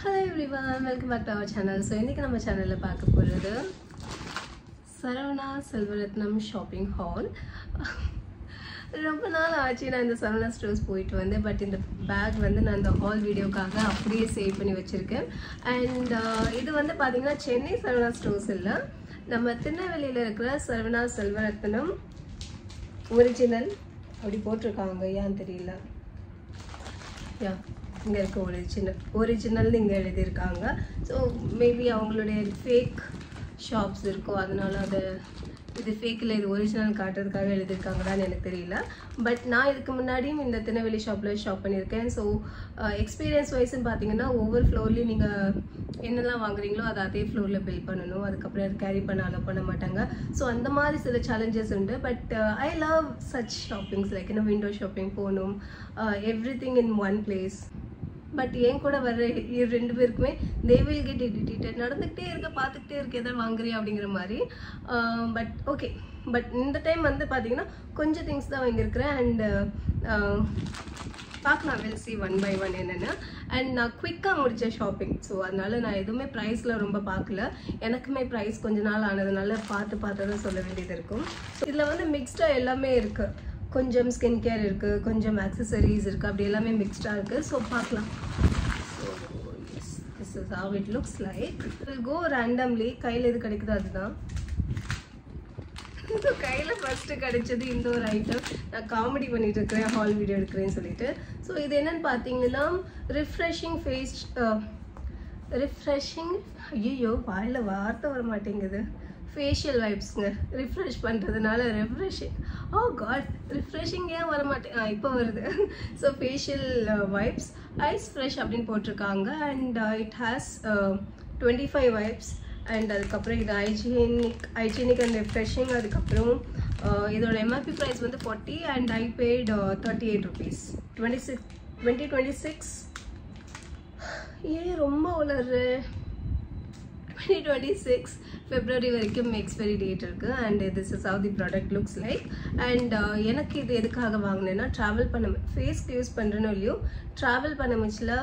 Hello everyone, welcome back to our channel. So இன்னைக்கு நம்ம சேனல்ல பார்க்க போறது சரவணா செல்வரத்னம் ஷாப்பிங் ஹால். ரொம்ப நாள் ஆச்சு நான் இந்த சரவணா ஸ்டோர்ஸ் போயிட்டு வந்தேன். பட் இந்த பேக் வந்து நான் இந்த ஹால் வீடியோக்காக அப்படியே சேவ் பண்ணி வச்சிருக்கேன். அண்ட் இது வந்து பாத்தீங்கன்னா சென்னை சரவணா ஸ்டோர்ஸ் இல்ல, நம்ம திருநெல்வேலியில இருக்கிற சரவணா செல்வரத்னம் ஒரிஜினல் அப்படி போட்டிருக்காங்க, ஏன்னு தெரியல. யா, இங்கே இருக்க ஒரிஜினல் இங்கே எழுதியிருக்காங்க. ஸோ மேபி அவங்களுடைய ஃபேக் ஷாப்ஸ் இருக்கும், அதனால அது இது ஃபேக்கில் இது ஒரிஜினல் காட்டுறதுக்காக எழுதியிருக்காங்களான்னு எனக்கு தெரியல. பட் நான் இதுக்கு முன்னாடியும் இந்த திருநெல்வேலி ஷாப்பில் ஷாப் பண்ணியிருக்கேன். ஸோ எக்ஸ்பீரியன்ஸ் வைஸ்ன்னு பார்த்தீங்கன்னா ஒவ்வொரு ஃப்ளோர்லேயும் நீங்கள் என்னெல்லாம் வாங்குறீங்களோ அதை அதே ஃப்ளோரில் பில் பண்ணணும், அதுக்கப்புறம் அது கேரி பண்ண அலோவ் பண்ண மாட்டாங்க. ஸோ அந்த மாதிரி சில சேலஞ்சஸ் உண்டு. But I love such shoppings, like என்ன விண்டோ ஷாப்பிங் போகணும், everything in one place. But என் கூட வர்ற ரெண்டு பேருக்குமே தே வில் கெட் இரிட்டேட்டட், நடந்துக்கிட்டே இருக்க பார்த்துக்கிட்டே இருக்க எதாவது வாங்குறியா அப்படிங்கிற மாதிரி. பட் ஓகே, பட் இந்த டைம் வந்து பார்த்தீங்கன்னா கொஞ்சம் திங்ஸ் தான் வாங்கியிருக்கிறேன். அண்ட் பார்க்கலாம், will see one by one என்னென்னு. அண்ட் நான் குவிக்காக முடித்த ஷாப்பிங், ஸோ அதனால நான் எதுவுமே ப்ரைஸில் ரொம்ப பார்க்கல. எனக்குமே ப்ரைஸ் கொஞ்ச நாள் ஆனதுனால பார்த்து தான் சொல்ல வேண்டியது இருக்கும். ஸோ இதில் வந்து மிக்ஸ்டாக எல்லாமே இருக்குது, கொஞ்சம் ஸ்கின் கேர் இருக்குது, கொஞ்சம் ஆக்சசரிஸ் இருக்குது, அப்படி எல்லாமே மிக்ஸ்டாக இருக்குது. ஸோ பார்க்கலாம். So this is how it looks like. It will go randomly. கையில் எது கிடைக்குதோ அதுதான். ஸோ கையில் ஃபஸ்ட்டு கிடைச்சது இந்த ஒரு ஐட்டம். நான் காமெடி பண்ணிட்டு இருக்கிறேன், ஹால் வீடியோ எடுக்கிறேன்னு சொல்லிட்டு. ஸோ இது என்னன்னு பார்த்தீங்கன்னா ரிஃப்ரெஷிங் ஐயோ வாயில் வார்த்தை வர மாட்டேங்குது, ஃபேஷியல் வைப்ஸுங்க. ரிஃப்ரெஷ் பண்ணுறதுனால ரிஃப்ரெஷிங் ஏன் வர மாட்டேன், இப்போ வருது. So facial wipes is fresh அப்படின்னு போட்டிருக்காங்க. And it has 25 wipes. And அதுக்கப்புறம் இது ஹைஜீனிக் அண்ட் ரிஃப்ரெஷிங். அதுக்கப்புறம் இதோட எம்ஆர்பி ப்ரைஸ் வந்து 40 அண்ட் ஐ பெய்ட் 38 rupees. 2026 ரொம்ப உளறு 2026 February வரைக்கும் எக்ஸ்பைரி டேட் இருக்குது. And this is how the product looks like. And எனக்கு இது எதுக்காக வாங்கினேன்னா, ட்ராவல் ஃபேஸ்க்கு யூஸ் பண்ணுறேன்னு இல்லையோ, ட்ராவல் பண்ண முச்சில்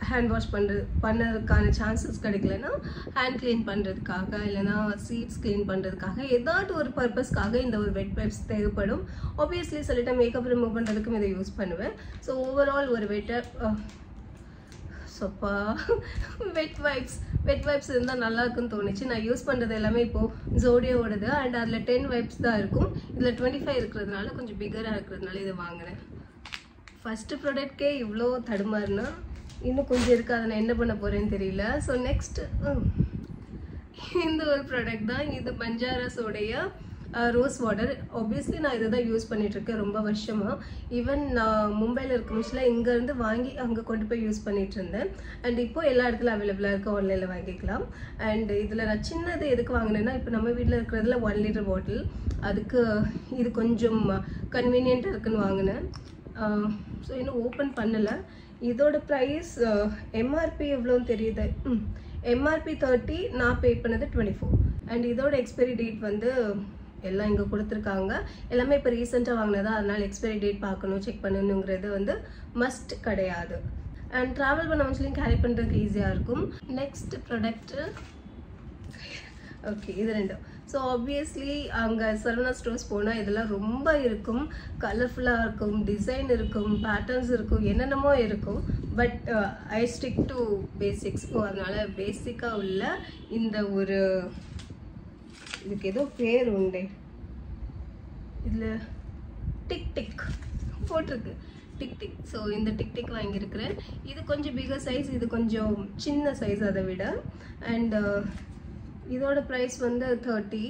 ஹேண்ட் வாஷ் பண்ணுறதுக்கான சான்சஸ் கிடைக்கலன்னா ஹேண்ட் க்ளீன் பண்ணுறதுக்காக, இல்லைனா சீட்ஸ் க்ளீன் பண்ணுறதுக்காக, ஏதாவது ஒரு பர்பஸ்க்காக இந்த ஒரு வெட் வைப்ஸ் தேவைப்படும். ஆப்வியஸ்லி சொல்லிட்டு மேக்கப் ரிமூவ் பண்ணுறதுக்கும் இதை யூஸ் பண்ணுவேன். ஸோ ஓவரால் ஒரு வெட் வைப்ஸ் இருந்தால் நல்லா இருக்குன்னு தோணுச்சு. நான் யூஸ் பண்ணுறது எல்லாமே இப்போது ஜோடியோடது. அண்ட் அதில் 10 வைப்ஸ் தான் இருக்கும், இதில் 25 இருக்கிறதுனால கொஞ்சம் பிகராக இருக்கிறதுனால இதை வாங்கினேன். ஃபஸ்ட்டு ப்ராடக்ட்கே இவ்வளோ தடுமாறுனா இன்னும் கொஞ்சம் இருக்குது, அதை நான் என்ன பண்ண போகிறேன்னு தெரியல. ஸோ நெக்ஸ்ட் இந்த ஒரு ப்ராடக்ட் தான். இது பஞ்சாரஸோடைய ரோஸ் வாட்டர். ஆப்வியஸ்லி நான் இதை தான் யூஸ் பண்ணிகிட்ருக்கேன் ரொம்ப வருஷமாக. ஈவன் நான் மும்பையில் இருக்க முச்சில் இங்கேருந்து வாங்கி அங்கே கொண்டு போய் யூஸ் பண்ணிகிட்டு இருந்தேன். அண்ட் இப்போது எல்லா இடத்துல அவைலபிளாக இருக்குது, ஆன்லைனில் வாங்கிக்கலாம். அண்ட் இதில் நான் சின்னது எதுக்கு வாங்கினேன்னா, இப்போ நம்ம வீட்டில் இருக்கிறதுல 1 liter பாட்டில், அதுக்கு இது கொஞ்சம் கன்வீனியண்ட்டாக இருக்குன்னு வாங்கினேன். ஸோ இன்னும் ஓப்பன் பண்ணலை. இதோட ப்ரைஸ் எம்ஆர்பி எவ்வளோன்னு தெரியுது, எம்ஆர்பி 30, நான் பே பண்ணது 24. அண்ட் இதோட எக்ஸ்பைரி டேட் வந்து எல்லாம் இங்கே கொடுத்துருக்காங்க. எல்லாமே இப்போ ரீசெண்டாக வாங்கினதா, அதனால் எக்ஸ்பைரி டேட் பார்க்கணும், செக் பண்ணணுங்கிறது வந்து மஸ்ட் கிடையாது. அண்ட் ட்ராவல் பண்ண முச்சிலையும் கேரி பண்ணுறதுக்கு ஈஸியாக இருக்கும். நெக்ஸ்ட் ப்ராடக்ட்டு ஓகே, இது ரெண்டும். ஸோ ஆப்வியஸ்லி அங்கே சரவணா ஸ்டோர்ஸ் போனால் இதெல்லாம் ரொம்ப இருக்கும், கலர்ஃபுல்லாக இருக்கும், டிசைன் இருக்கும், பேட்டர்ன்ஸ் இருக்கும், என்னென்னமோ இருக்கும். But I stick to basics. So அதனால் பேசிக்காக உள்ள இந்த ஒரு, இதுக்கு ஏதோ பேர் உண்டே, இதில் டிக் போட்டிருக்கு, டிக். ஸோ இந்த டிக் வாங்கியிருக்கிறேன். இது கொஞ்சம் பிகர் சைஸ், இது கொஞ்சம் சின்ன சைஸ் அதை விட. அண்ட் இதோட ப்ரைஸ் வந்து 30,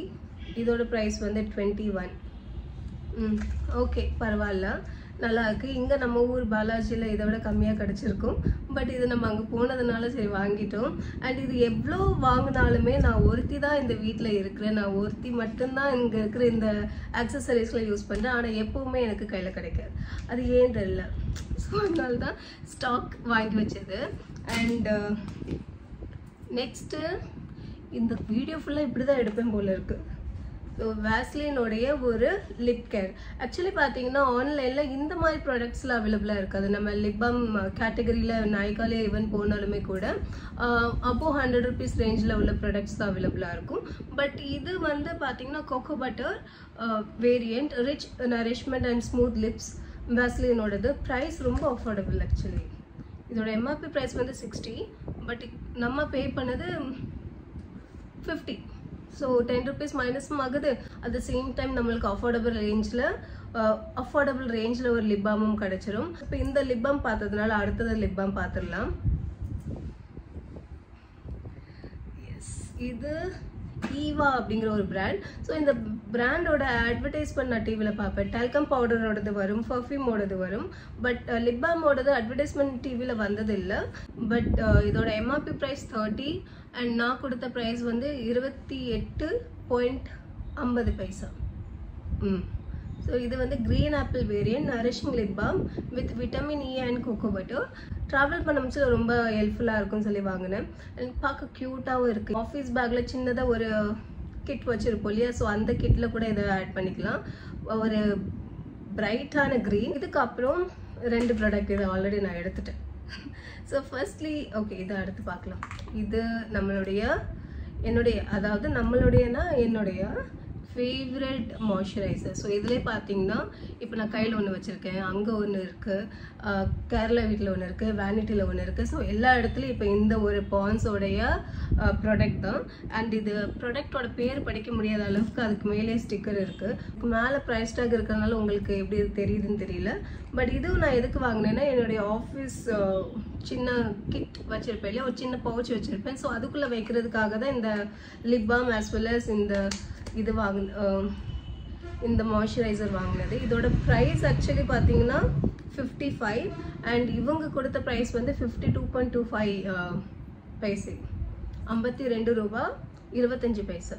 இதோட ப்ரைஸ் வந்து 21. ஓகே, பரவாயில்ல, நல்லா இருக்குது. இங்கே நம்ம ஊர் பாலாஜியில் இதை விட கம்மியாக கிடச்சிருக்கும். பட் இது நம்ம அங்கே போனதுனால சரி வாங்கிட்டோம். அண்ட் இது எவ்வளோ வாங்கினாலுமே நான் ஒருத்தி தான் இந்த வீட்டில் இருக்கிறேன், நான் ஒருத்தி மட்டும்தான் இங்கே இருக்கிற இந்த ஆக்சசரிஸ்லாம் யூஸ் பண்ணுறேன். ஆனால் எப்போவுமே எனக்கு கையில் கிடைக்காது, அது ஏன் தெரியல. ஸோ அதனால தான் ஸ்டாக் வாங்கி வச்சது. அண்ட் நெக்ஸ்ட்டு இந்த வீடியோ ஃபுல்லாக இப்படி தான் எடுப்பேன் போல் இருக்குது. ஸோ வேஸ்லினோடைய ஒரு லிப் கேர். ஆக்சுவலி பார்த்தீங்கன்னா ஆன்லைனில் இந்த மாதிரி ப்ராடக்ட்ஸ்லாம் அவைலபிளாக இருக்காது. நம்ம லிப் பாம் கேட்டகரியில் நாய்க்காலே ஈவன் போனாலுமே கூட அப்போ 100 rupees ரேஞ்சில் உள்ள ப்ராடக்ட்ஸ் தான் அவைலபிளாக இருக்கும். பட் இது வந்து பார்த்தீங்கன்னா cocoa butter variant, rich nourishment and smooth lips வேஸ்லினோடது. ப்ரைஸ் ரொம்ப அஃபோர்டபுள். ஆக்சுவலி இதோட எம்ஆர்பி ப்ரைஸ் வந்து 60, பட் நம்ம பே பண்ணது 50. ஸோ 10 rupees மைனஸும் ஆகுது. அட் த சேம் டைம் நம்மளுக்கு அஃபோர்டபுள் ரேஞ்சில் ஒரு லிப் பாமும் கிடச்சிரும். இப்போ இந்த லிப் பாம் பார்த்ததுனால அடுத்தது லிப் பாம் பார்த்துடலாம். எஸ், இது ஈவா அப்படிங்கிற ஒரு பிராண்ட். ஸோ இந்த பிராண்டோட அட்வர்டைஸ்மெண்ட் நான் டிவியில் பார்ப்பேன். டால்கம் பவுடரோடது வரும், பர்ஃப்யூமோடது வரும். பட் லிப் பாமோடது அட்வர்டைஸ்மெண்ட் டிவியில் வந்தது இல்லை. பட் இதோட எம்ஆர்பி ப்ரைஸ் 30 அண்ட் நான் கொடுத்த ப்ரைஸ் வந்து 28.50 ஸோ இது வந்து green apple variant nourishing lip balm with vitamin E and cocoa butter. Travel பண்ணும்போது ரொம்ப ஹெல்ப்ஃபுல்லாக இருக்கும்னு சொல்லி வாங்கினேன். பார்க்க க்யூட்டாகவும் இருக்குது. ஆஃபீஸ் பேக்கில் சின்னதாக ஒரு கிட் வச்சுருப்போம் இல்லையா, ஸோ அந்த கிட்டில் கூட இதை ஆட் பண்ணிக்கலாம். ஒரு பிரைட்டான க்ரீன். இதுக்கப்புறம் 2 ப்ராடக்ட் இதை ஆல்ரெடி நான் எடுத்துட்டேன். ஸோ ஃபர்ஸ்ட்லி ஓகே, இதை அடுத்து பார்க்கலாம். இது என்னுடைய ஃபேவரட் மாய்ஸ்சரைசர். ஸோ இதிலே பார்த்தீங்கன்னா இப்போ நான் கையில் ஒன்று வச்சுருக்கேன், அங்கே ஒன்று இருக்குது, கேரளா வீட்டில் ஒன்று இருக்குது, வேனிட்டியில் ஒன்று இருக்குது. ஸோ எல்லா இடத்துலையும் இப்போ இந்த ஒரு பான்ஸோடைய ப்ராடக்ட் தான். அண்ட் இது ப்ராடக்டோட பேர் படிக்க முடியாத அளவுக்கு அதுக்கு மேலே ஸ்டிக்கர் இருக்குது. மேலே ப்ரைஸ் டேக் இருக்கிறதுனால உங்களுக்கு எப்படி தெரியுதுன்னு தெரியல. பட் இதுவும் நான் எதுக்கு வாங்கினேன்னா, என்னுடைய ஆஃபீஸ் சின்ன கிட் வச்சுருப்பேன் இல்லையா, ஒரு சின்ன பவுச் வச்சுருப்பேன். ஸோ அதுக்குள்ளே வைக்கிறதுக்காக தான் இந்த lip balm as well as இந்த மாய்ஸ்சரைசர் வாங்கினது. இதோட ப்ரைஸ் ஆக்சுவலி பார்த்தீங்கன்னா 55 அண்ட் இவங்க கொடுத்த ப்ரைஸ் வந்து 52.25 பைசே, 52 ரூபா 25 பைசா.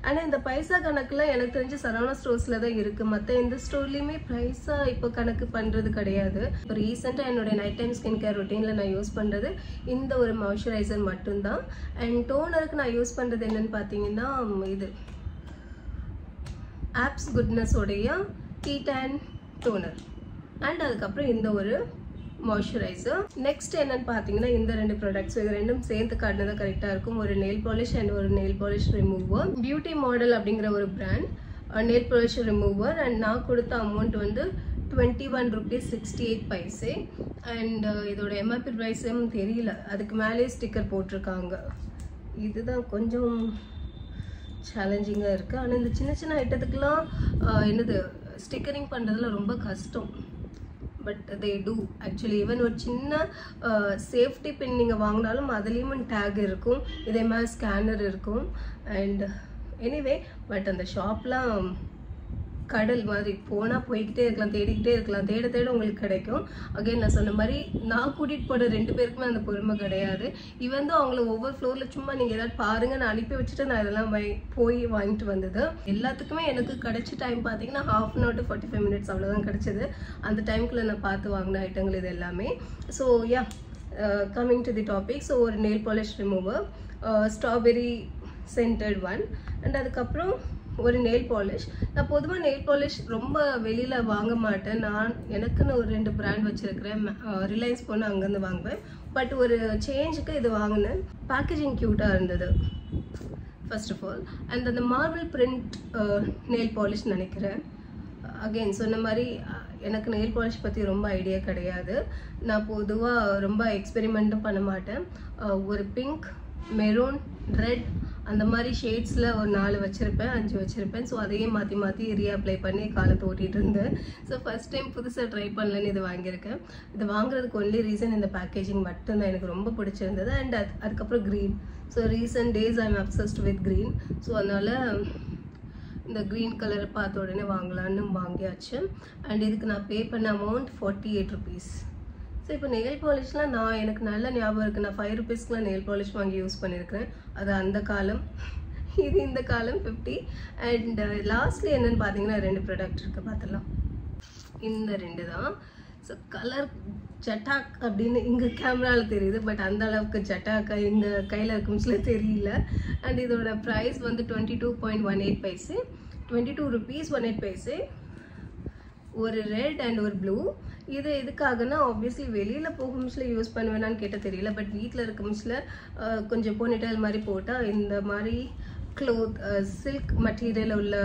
ஆனால் இந்த பைசா கணக்கில் எனக்கு தெரிஞ்சு சரவணா ஸ்டோர்ஸில் தான் இருக்குது. மற்ற எந்த ஸ்டோர்லேயுமே ப்ரைஸா இப்போ கணக்கு பண்ணுறது கிடையாது. இப்போ ரீசெண்டாக என்னுடைய நைட் டைம் ஸ்கின் கேர் ரொட்டீனில் நான் யூஸ் பண்ணுறது இந்த ஒரு மாய்ஸ்சரைசர் மட்டும்தான். அண்ட் டோனருக்கு நான் யூஸ் பண்ணுறது என்னென்னு பார்த்தீங்கன்னா, இது ஆப்ஸ் குட்னஸ் உடைய டீடான் டோனர் அண்ட் அதுக்கப்புறம் இந்த ஒரு மாய்ஸ்சரைசர். நெக்ஸ்ட் என்னன்னு பார்த்தீங்கன்னா இந்த 2 ப்ராடக்ட்ஸ். இது ரெண்டும் சேர்த்து காட்டினது கரெக்டாக இருக்கும். ஒரு நெயில் பாலிஷ் அண்ட் ஒரு nail polish remover. Beauty model அப்படிங்கிற ஒரு brand nail polish remover. And நான் கொடுத்த அமௌண்ட் வந்து 21 rupees 68 பைசே. அண்ட் இதோட எம்ஆர்பி ப்ரைஸும் தெரியல, அதுக்கு மேலே ஸ்டிக்கர் போட்டிருக்காங்க. இதுதான் கொஞ்சம் சேலஞ்சிங்காக இருக்குது. ஆனால் இந்த சின்ன சின்ன ஐட்டத்துக்கெலாம் ஸ்டிக்கரிங் பண்ணுறதுல ரொம்ப கஷ்டம். But they do actually. Even ஒரு சின்ன சேஃப்டி பின் நீங்கள் வாங்கினாலும் அதுலேயும் டேக் இருக்கும், இதே மாதிரி ஸ்கேனர் இருக்கும். அண்ட் எனிவே பட் அந்த ஷாப்லாம் கடல் மாதிரி போனால் போய்கிட்டே இருக்கலாம், தேடிக்கிட்டே இருக்கலாம், தேட உங்களுக்கு கிடைக்கும். அகைன் நான் சொன்ன மாதிரி நான் கூட்டிகிட்டு போகிற 2 பேருக்குமே அந்த பொறுமை கிடையாது. இவன் தான் அவங்கள ஒவ்வொரு ஃப்ளோரில் சும்மா நீங்கள் ஏதாவது பாருங்கள் நான் அனுப்பி வச்சுட்டு நான் இதெல்லாம் போய் வாங்கிட்டு வந்தது. எல்லாத்துக்குமே எனக்கு கிடைச்ச டைம் பார்த்தீங்கன்னா 1/2 hour to 45 minutes அவ்வளோதான் கிடைச்சது. அந்த டைமுக்குள்ளே நான் பார்த்து வாங்கின ஐட்டங்கள் இது எல்லாமே. So yeah, coming to the topic. So ஒரு nail polish remover, strawberry scented one. And அதுக்கப்புறம் ஒரு நெயில் பாலிஷ். நான் பொதுவாக நெயில் பாலிஷ் ரொம்ப வெளியில் வாங்க மாட்டேன். எனக்குன்னு ஒரு 2 பிராண்ட் வச்சுருக்கிறேன். ரிலையன்ஸ் போனால் அங்கேருந்து வாங்குவேன். பட் ஒரு சேஞ்சுக்கு இது வாங்கினேன். பேக்கேஜிங் க்யூட்டாக இருந்தது ஃபர்ஸ்ட் ஆஃப் ஆல். அண்ட் அந்த மார்பிள் பிரிண்ட் நெயில் பாலிஷ் நினைக்கிறேன். அகெயின் சொன்ன மாதிரி எனக்கு நெயில் பாலிஷ் பற்றி ரொம்ப ஐடியா கிடையாது. நான் பொதுவாக ரொம்ப எக்ஸ்பெரிமெண்ட்டும் பண்ண மாட்டேன். ஒரு பிங்க், மெரூன், ரெட் அந்த மாதிரி ஷேட்ஸில் ஒரு 4 வச்சுருப்பேன், 5 வச்சுருப்பேன். ஸோ அதையே மாற்றி ரீஅப்ளை பண்ணி காலத்தை ஓட்டிகிட்டு இருந்தேன். ஸோ ஃபஸ்ட் டைம் புதுசாக ட்ரை பண்ணலன்னு இது வாங்கியிருக்கேன். இது வாங்குறதுக்கு ஒன்லி ரீசன் இந்த பேக்கேஜிங் மட்டும்தான் எனக்கு ரொம்ப பிடிச்சிருந்தது. அண்ட் அதுக்கப்புறம் green. So recent days I am obsessed with green. So அதனால் இந்த க்ரீன் கலரை பார்த்த உடனே வாங்கலான்னு வாங்கியாச்சு. அண்ட் இதுக்கு நான் பே பண்ண அமௌண்ட் 48 rupees. ஸோ இப்போ நெயில் பாலிஷ்லாம் எனக்கு நல்ல ஞாபகம் இருக்குது. நான் 5 rupeesக்குலாம் நெயில் பாலிஷ் வாங்கி யூஸ் பண்ணியிருக்கிறேன். அது அந்த காலம். இது இந்த காலம் 50. அண்ட் லாஸ்ட்லி என்னென்னு பார்த்தீங்கன்னா 2 ப்ராடக்ட் இருக்குது, பார்த்துடலாம். இந்த 2 தான். ஸோ கலர் ஜட்டாக் அப்படின்னு இங்கே கேமராவில் தெரியுது, பட் அந்த அளவுக்கு ஜட்டாக்கா எங்கள் கையில் இருக்கும்ஸ்ல தெரியல. அண்ட் இதோட ப்ரைஸ் வந்து 22.18 பைசே, 22 rupees 18 பைசே. ஒரு ரெட் அண்ட் ஒரு ப்ளூ. இது எதுக்காகனா ஆப்வியஸ்லி வெளியில் போகும்ஸ்ல யூஸ் பண்ணுவேனான்னு கேட்டால் தெரியல, பட் வீட்டில் இருக்கும்ஸ்ல கொஞ்சம் போனிடெயில் மாதிரி போட்டால் இந்த மாதிரி க்ளோத் சில்க் மெட்டீரியல் உள்ள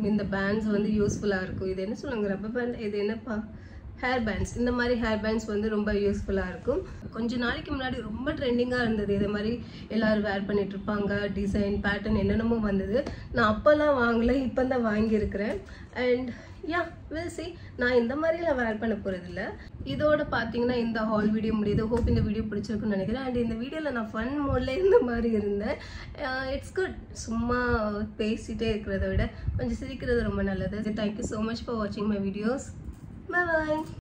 இந்த பேண்ட்ஸ் வந்து யூஸ்ஃபுல்லாக இருக்கும். இது என்ன சொல்லுவாங்க, ரப்பர் பேண்ட், இது என்னப்பா, ஹேர் பேண்ட்ஸ். இந்த மாதிரி ஹேர் பேண்ட்ஸ் வந்து ரொம்ப யூஸ்ஃபுல்லாக இருக்கும். கொஞ்ச நாளைக்கு முன்னாடி ரொம்ப ட்ரெண்டிங்காக இருந்தது, இதே மாதிரி எல்லோரும் வேர் பண்ணிட்டு இருப்பாங்க, டிசைன் பேட்டர்ன் என்னென்னமோ வந்தது. நான் அப்போல்லாம் வாங்கலை, இப்போ தான் வாங்கியிருக்கிறேன். அண்ட் யா வில் சி, நான் இந்த மாதிரிலாம் வேர் பண்ண போகிறதில்ல. இதோட பார்த்தீங்கன்னா இந்த ஹால் வீடியோ முடியுது. ஹோப் இந்த வீடியோ பிடிச்சிருக்குன்னு நினைக்கிறேன். அண்ட் இந்த வீடியோவில் நான் ஃபன் மோடில் இந்த மாதிரி இருந்தேன். இட்ஸ் குட், சும்மா பேசிகிட்டே இருக்கிறத விட கொஞ்சம் சிரிக்கிறது ரொம்ப நல்லது. தேங்க்யூ ஸோ மச் ஃபார் வாட்சிங் மை வீடியோஸ். Bye bye.